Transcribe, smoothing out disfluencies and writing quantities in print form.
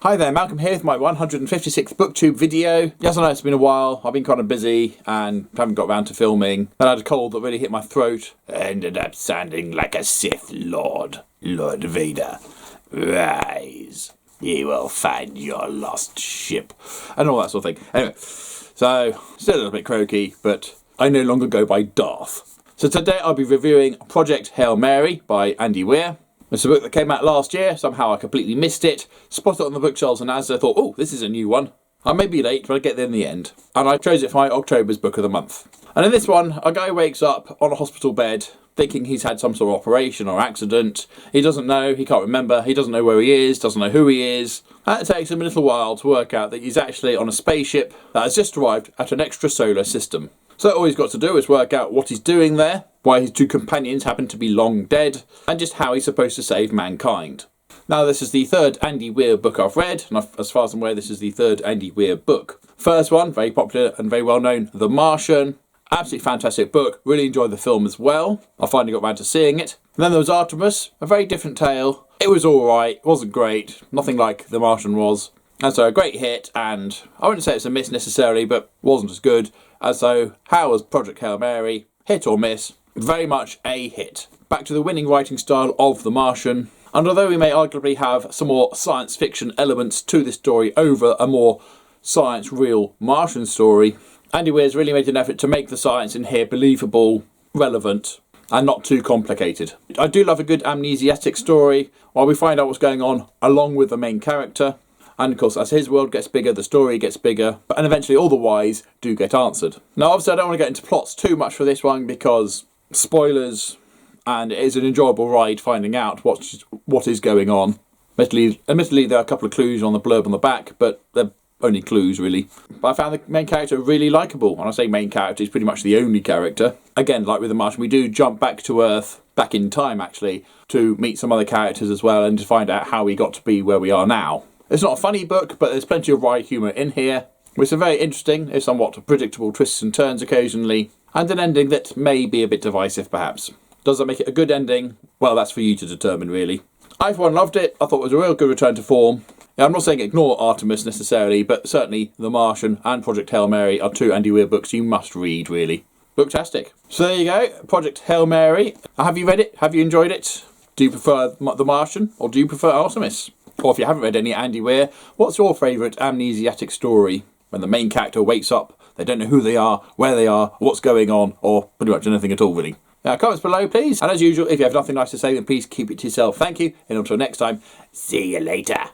Hi there, Malcolm here with my 156th booktube video. Yes, I know it's been a while. I've been kind of busy and haven't got around to filming. Then I had a cold that really hit my throat. I ended up sounding like a Sith Lord. Lord Vader, rise. You will find your lost ship. And all that sort of thing. Anyway, so still a little bit croaky, but I no longer go by Darth. So today I'll be reviewing Project Hail Mary by Andy Weir. It's a book that came out last year. Somehow I completely missed it. Spotted it on the bookshelves and as I thought, oh, this is a new one. I may be late, but I'll get there in the end. And I chose it for my October's book of the month. And in this one, a guy wakes up on a hospital bed thinking he's had some sort of operation or accident. He doesn't know, he can't remember, he doesn't know where he is, doesn't know who he is. And it takes him a little while to work out that he's actually on a spaceship that has just arrived at an extrasolar system. So all he's got to do is work out what he's doing there, why his two companions happen to be long dead, and just how he's supposed to save mankind. Now this is the third Andy Weir book I've read, and as far as I'm aware this is the third Andy Weir book. First one, very popular and very well known, The Martian. Absolutely fantastic book, really enjoyed the film as well. I finally got around to seeing it. And then there was Artemis, a very different tale. It was alright, it wasn't great, nothing like The Martian was. And so a great hit, and I wouldn't say it's a miss necessarily, but wasn't as good. And so, how was Project Hail Mary? Hit or miss? Very much a hit. Back to the winning writing style of The Martian. And although we may arguably have some more science fiction elements to this story over a more science real Martian story, Andy Weir's really made an effort to make the science in here believable, relevant, and not too complicated. I do love a good amnesiatic story, while we find out what's going on along with the main character. And of course, as his world gets bigger, the story gets bigger, and eventually all the whys do get answered. Now obviously I don't want to get into plots too much for this one because spoilers, and it is an enjoyable ride finding out what is going on. Admittedly there are a couple of clues on the blurb on the back, but they're only clues really. But I found the main character really likeable. When I say main character, he's pretty much the only character. Again, like with The Martian, we do jump back to Earth, back in time actually, to meet some other characters as well and to find out how we got to be where we are now. It's not a funny book, but there's plenty of wry humour in here, with some very interesting, if somewhat predictable twists and turns occasionally, and an ending that may be a bit divisive perhaps. Does that make it a good ending? Well, that's for you to determine really. I for one loved it. I thought it was a real good return to form. Now, I'm not saying ignore Artemis necessarily, but certainly The Martian and Project Hail Mary are two Andy Weir books you must read really. Booktastic. So there you go, Project Hail Mary. Have you read it? Have you enjoyed it? Do you prefer The Martian or do you prefer Artemis? Or if you haven't read any Andy Weir, what's your favourite amnesiatic story? When the main character wakes up, they don't know who they are, where they are, what's going on, or pretty much anything at all really. Now comments below please, and as usual, if you have nothing nice to say then please keep it to yourself. Thank you, and until next time, see you later.